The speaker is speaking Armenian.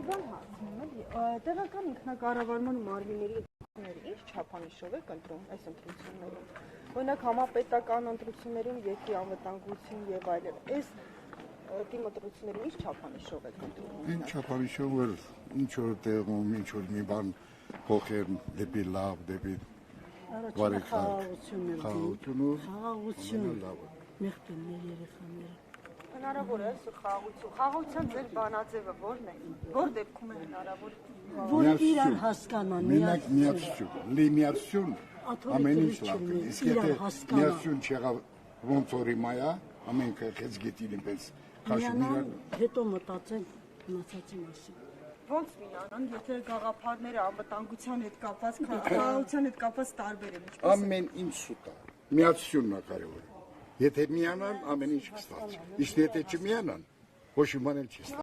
Իվան հարցնում էլի, տեղական ինքնակառավարման մարմինների ընտրությունները ինչ չափանիշով եք ընտրում այս ընտրություններում։ Օրինակ համապետական ընտրություններում երկրի անվտանգություն եւ այլն։ Այս թիմ ընտրություններում ինչ չափանիշով եք ընտրում։ Ինչ չափանիշով որ ինչ որ տեղում ինչ որ մի բան փոխեն դեպի լավ, դեպի խաղաղություն մեղքն է երեխաները։ Հնարավոր է խաղաղություն։ Խաղաղության ձեր բանաձևը ո՞րն է։ Ո՞ր դեպքում է հնարավոր։ Որ իրար հասկանան, միացություն ամեն ինչ լավ է։ Իսկ եթե միացություն չեղավ ոնց որ հիմա է, ամենքը քեզ գետին այնպես քաշում իրար։ Հետո մտածեն մնացածի մասին։ Ոնց միանան, եթե գաղափարները անվտանգության հետ կապված, խաղաղության հետ կապված տարբեր են։ Ամեն ինչ սուտ է։ Միացությունն է կարևորը։ Եթե միանան, ամեն ինչ կստացվի։ Իսկ եթե չմիանան, ոչ մի բան էլ չի ստացվի։